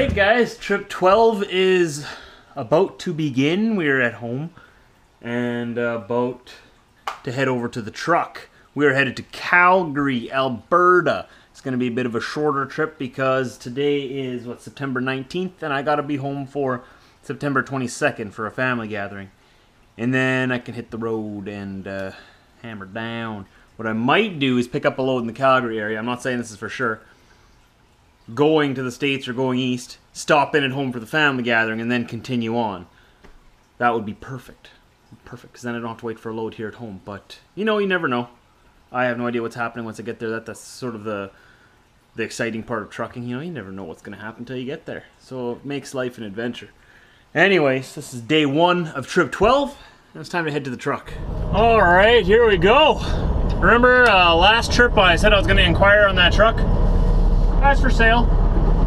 Alright guys, trip 12 is about to begin. We're at home and about to head over to the truck. We're headed to Calgary, Alberta. It's going to be a bit of a shorter trip because today is, September 19th, and I got to be home for September 22nd for a family gathering. And then I can hit the road and hammer down. What I might do is pick up a load in the Calgary area. I'm not saying this is for sure. Going to the States or going east, stop in at home for the family gathering, and then continue on. That would be perfect. Perfect, because then I don't have to wait for a load here at home. But, you know, you never know. I have no idea what's happening once I get there. That's sort of the exciting part of trucking. You know, you never know what's going to happen until you get there. So it makes life an adventure. Anyways, this is day 1 of trip 12. And it's time to head to the truck. Alright, here we go. Remember last trip I said I was going to inquire on that truck? That's for sale,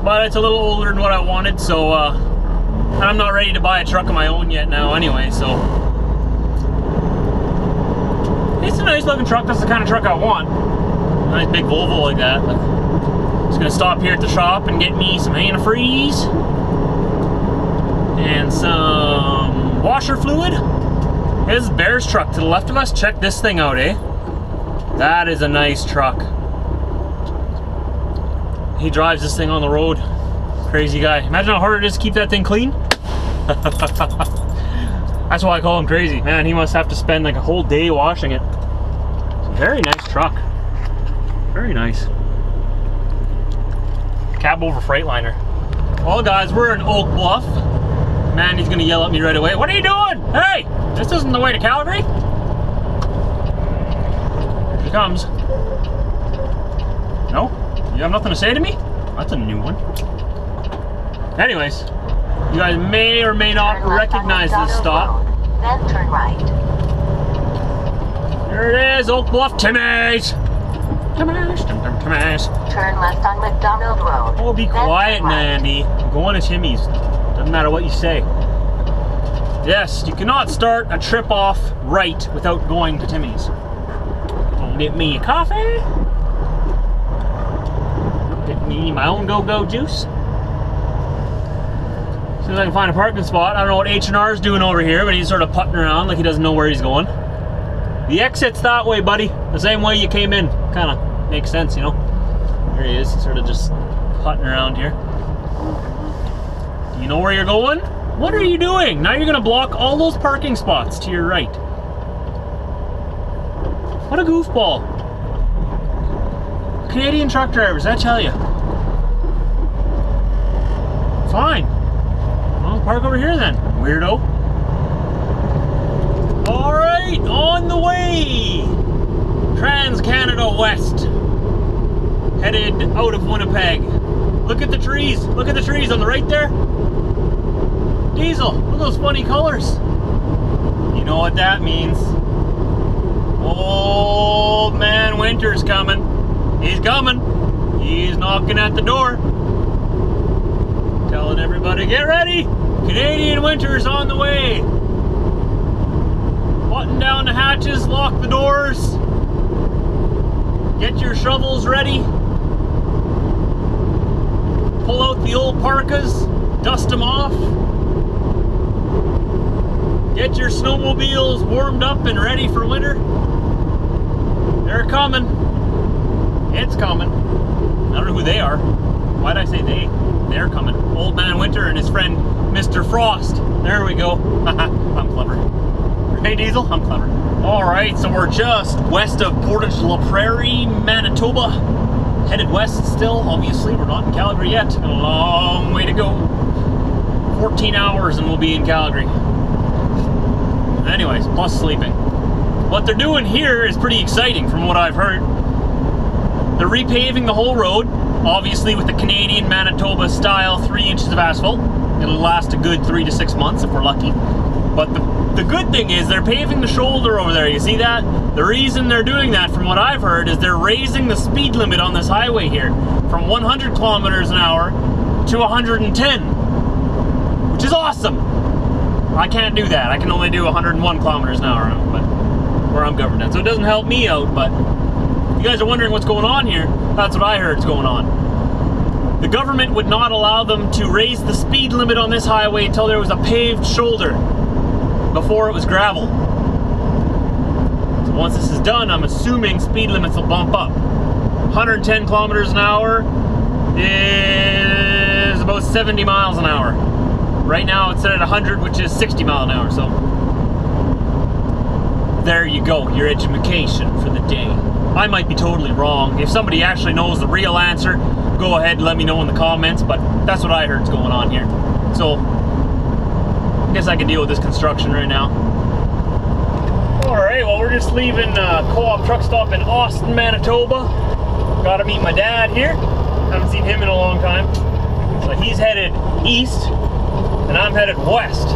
but it's a little older than what I wanted, so I'm not ready to buy a truck of my own yet now anyway, so it's a nice looking truck. That's the kind of truck I want. A nice big Volvo like that. Just gonna stop here at the shop and get me some antifreeze and some washer fluid. Here's Bear's truck to the left of us. Check this thing out, eh? That is a nice truck. He drives this thing on the road. Crazy guy. Imagine how hard it is to keep that thing clean. That's why I call him crazy. Man, he must have to spend like a whole day washing it. It's a very nice truck. Very nice. Cab over Freightliner. Well guys, we're in Oak Bluff. Man, he's gonna yell at me right away. What are you doing? Hey! This isn't the way to Calgary. Here he comes. No? You have nothing to say to me? That's a new one. Anyways, you guys may or may not recognize this stop. Then turn right. There it is, Oak Bluff, Chenes. Chenes. Turn left on McDonald Road. Oh, be quiet, Mandy. I'm going to Timmy's. Doesn't matter what you say. Yes, you cannot start a trip off right without going to Timmy's. Gonna get me a coffee. Get me my own go-go juice. As soon as I can find a parking spot. I don't know what H&R is doing over here, but he's sort of putting around like he doesn't know where he's going. The exit's that way, buddy. The same way you came in. Kind of makes sense, you know. There he is, sort of just putting around here. You know where you're going? What are you doing? Now you're going to block all those parking spots to your right. What a goofball. Canadian truck drivers, I tell you. Fine. Well, park over here then, weirdo. Alright, on the way! Trans-Canada West. Headed out of Winnipeg. Look at the trees. Look at the trees on the right there. Diesel, look at those funny colors. You know what that means. Old man Winter's coming. He's coming. He's knocking at the door. Telling everybody, get ready. Canadian Winter's on the way. Button down the hatches, lock the doors. Get your shovels ready. Pull out the old parkas, dust them off. Get your snowmobiles warmed up and ready for winter. They're coming. It's coming. I don't know who they are. Why'd I say they? They're coming. Old Man Winter and his friend Mr. Frost. There we go. I'm clever. Hey Diesel, I'm clever. Alright, so we're just west of Portage La Prairie, Manitoba. Headed west still, obviously. We're not in Calgary yet. A long way to go. 14 hours and we'll be in Calgary. Anyways, plus sleeping. What they're doing here is pretty exciting from what I've heard. They're repaving the whole road, obviously with the Canadian Manitoba style 3 inches of asphalt. It'll last a good 3 to 6 months if we're lucky. But the good thing is they're paving the shoulder over there. You see that? The reason they're doing that, from what I've heard, is they're raising the speed limit on this highway here from 100 kilometers an hour to 110, which is awesome. I can't do that. I can only do 101 kilometers an hour, but where I'm governed at. So it doesn't help me out, but if you guys are wondering what's going on here, that's what I heard is going on. The government would not allow them to raise the speed limit on this highway until there was a paved shoulder before it was gravel. So once this is done, I'm assuming speed limits will bump up. 110 kilometers an hour is about 70 miles an hour. Right now it's set at 100, which is 60 miles an hour. So there you go, your education for the day. I might be totally wrong. If somebody actually knows the real answer, go ahead and let me know in the comments, but that's what I heard is going on here. So I guess I can deal with this construction right now. Alright, well, we're just leaving Co-op truck stop in Austin, Manitoba. Gotta meet my dad here. Haven't seen him in a long time. So he's headed east and I'm headed west.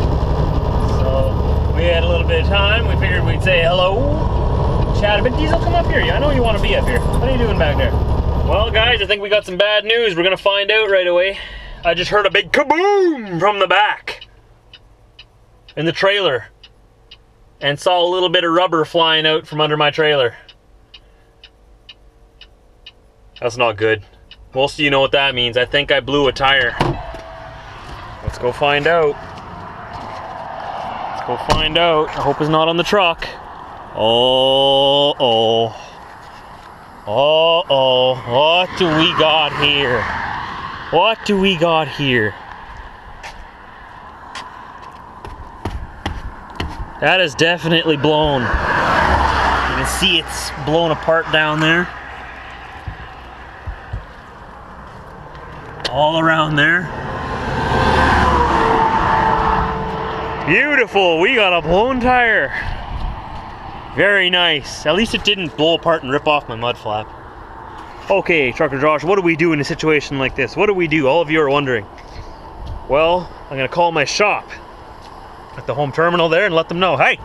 So we had a little bit of time. We figured we'd say hello, chat a bit. Diesel, come up here. I know you want to be up here. What are you doing back there? Well, guys, I think we got some bad news. We're gonna find out right away. I just heard a big kaboom from the back in the trailer and saw a little bit of rubber flying out from under my trailer. That's not good. Most of you know what that means. I think I blew a tire. Let's go find out. Let's go find out. I hope it's not on the truck. Uh-oh. Uh-oh. What do we got here? What do we got here? That is definitely blown. You can see it's blown apart down there. All around there. Beautiful, we got a blown tire. Very nice. At least it didn't blow apart and rip off my mud flap. Okay, Trucker Josh, what do we do in a situation like this? What do we do? All of you are wondering. Well, I'm gonna call my shop at the home terminal there and let them know, hey,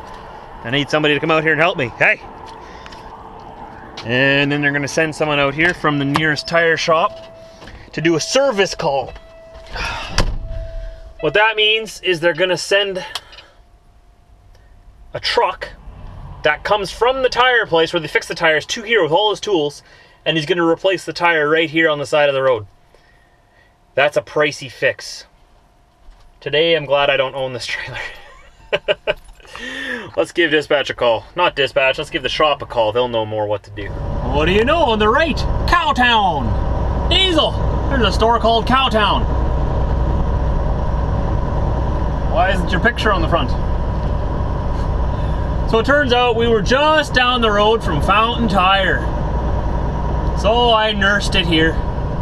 I need somebody to come out here and help me, hey. And then they're gonna send someone out here from the nearest tire shop to do a service call. What that means is they're gonna send a truck that comes from the tire place where they fix the tires to here with all his tools, and he's gonna replace the tire right here on the side of the road. That's a pricey fix. Today, I'm glad I don't own this trailer. Let's give dispatch a call. Not dispatch, let's give the shop a call. They'll know more what to do. What do you know, on the right, Cowtown. Diesel, there's a store called Cowtown. Why isn't your picture on the front? So it turns out we were just down the road from Fountain Tire. So I nursed it here,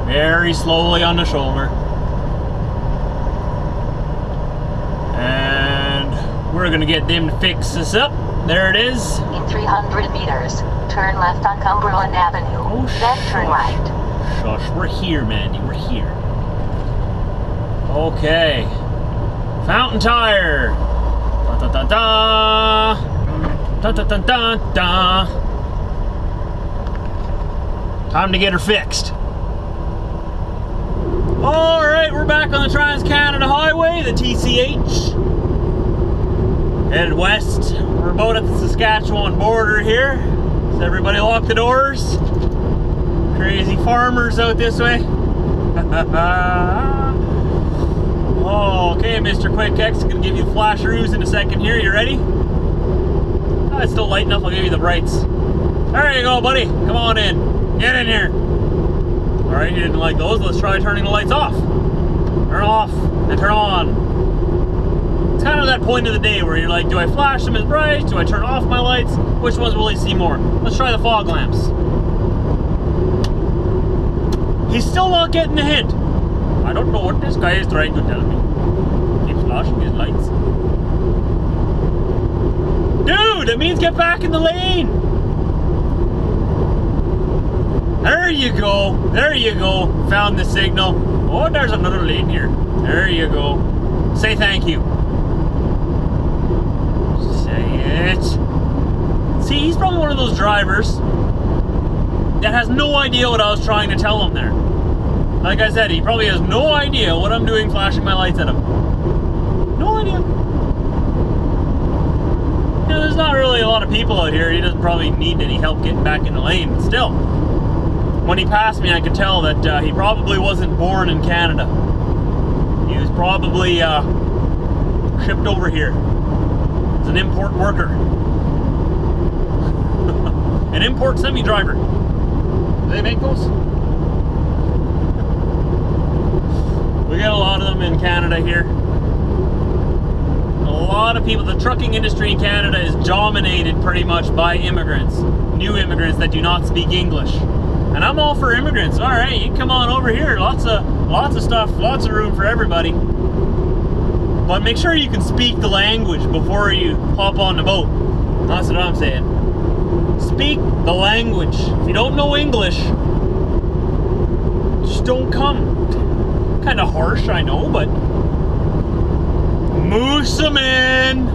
very slowly on the shoulder. And we're gonna get them to fix this up. There it is. In 300 meters, turn left on Cumberland Avenue. Oh, then turn right. Shush, we're here, Mandy, we're here. Okay. Fountain Tire. Da da da da. Da da da da da. Time to get her fixed. Alright, we're back on the Trans-Canada Highway, the TCH. Headed west. We're about at the Saskatchewan border here. So everybody lock the doors. Crazy farmers out this way. Oh, okay, Mr. Quick X, gonna give you the flasheroos in a second here. You ready? Oh, it's still light enough, I'll give you the brights. There you go, buddy. Come on in. Get in here. Alright, you didn't like those. Let's try turning the lights off. Turn off and turn on. It's kind of that point of the day where you're like, do I flash them as bright? Do I turn off my lights? Which ones will he see more? Let's try the fog lamps. He's still not getting the hint. I don't know what this guy is trying to tell me. Keeps flashing his lights. Dude, that means get back in the lane. There you go. There you go. Found the signal. Oh, there's another lane here. There you go. Say thank you. Say it. See, he's probably one of those drivers that has no idea what I was trying to tell him there. Like I said, he probably has no idea what I'm doing flashing my lights at him. No idea. You know, there's not really a lot of people out here. He doesn't probably need any help getting back in the lane, but still. when he passed me, I could tell that he probably wasn't born in Canada. He was probably shipped over here as an import worker. An import semi-driver. Do they make those? We got a lot of them in Canada here. A lot of people, the trucking industry in Canada is dominated pretty much by immigrants. New immigrants that do not speak English. And I'm all for immigrants. All right, you come on over here. Lots of stuff, lots of room for everybody. But make sure you can speak the language before you hop on the boat. That's what I'm saying. Speak the language. If you don't know English, just don't come. Kind of harsh, I know, but Moosomin,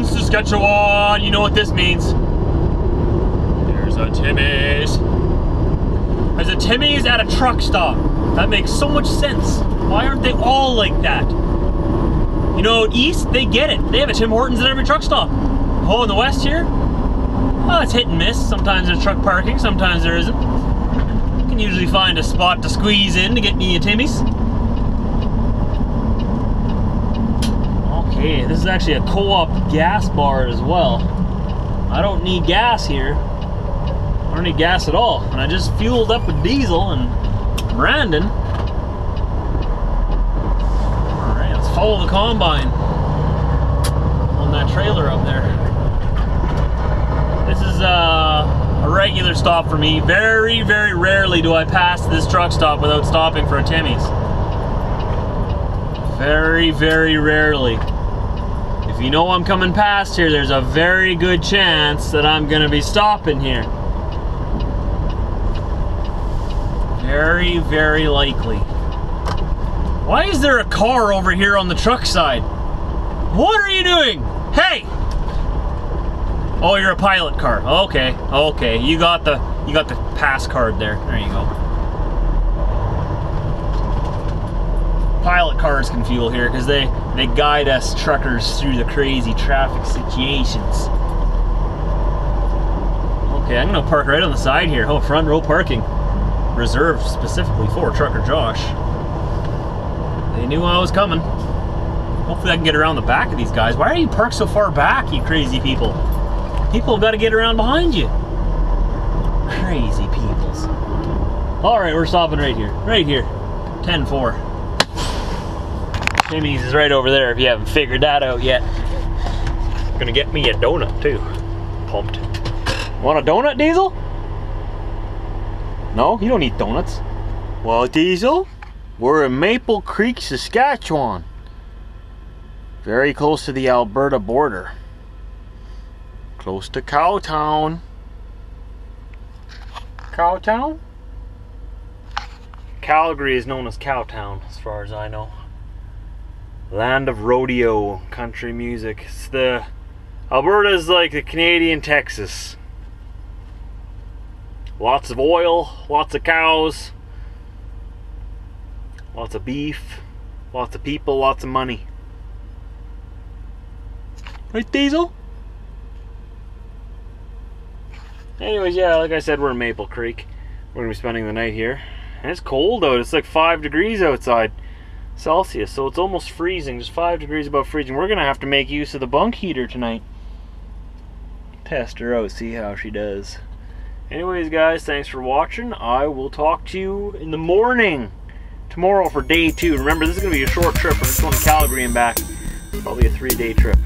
Saskatchewan. You know what this means. There's a Timmy's. There's a Timmy's at a truck stop. That makes so much sense. Why aren't they all like that? You know, east, they get it. They have a Tim Hortons at every truck stop. Oh, in the west here? Oh, it's hit and miss. Sometimes there's truck parking, sometimes there isn't. You can usually find a spot to squeeze in to get me a Timmy's. Okay, this is actually a co-op gas bar as well. I don't need gas here. I don't need gas at all. And I just fueled up with diesel and Brandon. Alright, let's follow the combine on that trailer up there. This is a regular stop for me. Very, very rarely do I pass this truck stop without stopping for a Timmy's. Very, very rarely. If you know I'm coming past here, there's a very good chance that I'm gonna be stopping here. Very, very likely. Why is there a car over here on the truck side? What are you doing? Hey! Oh, you're a pilot car. Okay, okay. You got the pass card there. There you go. Pilot cars can fuel here because they guide us truckers through the crazy traffic situations. Okay, I'm gonna park right on the side here. Oh, front row parking. Reserved specifically for Trucker Josh. They knew I was coming. Hopefully I can get around the back of these guys. Why are you parked so far back, you crazy people? People have got to get around behind you. Crazy peoples. Alright, we're stopping right here. Right here. 10-4. Timmy's is right over there if you haven't figured that out yet. Gonna get me a donut too. Pumped. Want a donut, Diesel? No, you don't eat donuts. Well, Diesel, we're in Maple Creek, Saskatchewan. Very close to the Alberta border. Close to Cowtown. Cowtown? Calgary is known as Cowtown, as far as I know. Land of rodeo, country music. It's the Alberta is like the Canadian Texas. Lots of oil, lots of cows, lots of beef, lots of people, lots of money. Right, Diesel? Anyways, yeah, like I said, we're in Maple Creek. We're gonna be spending the night here. And it's cold out. It's like 5 degrees outside Celsius, so it's almost freezing, just 5 degrees above freezing. We're gonna have to make use of the bunk heater tonight. Test her out, see how she does. Anyways, guys, thanks for watching. I will talk to you in the morning tomorrow for day 2. Remember, this is gonna be a short trip. We're just going to Calgary and back. Probably a 3-day trip.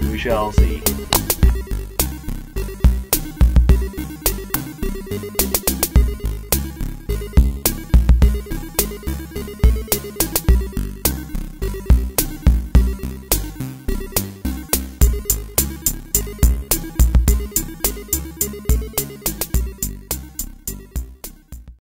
We shall see.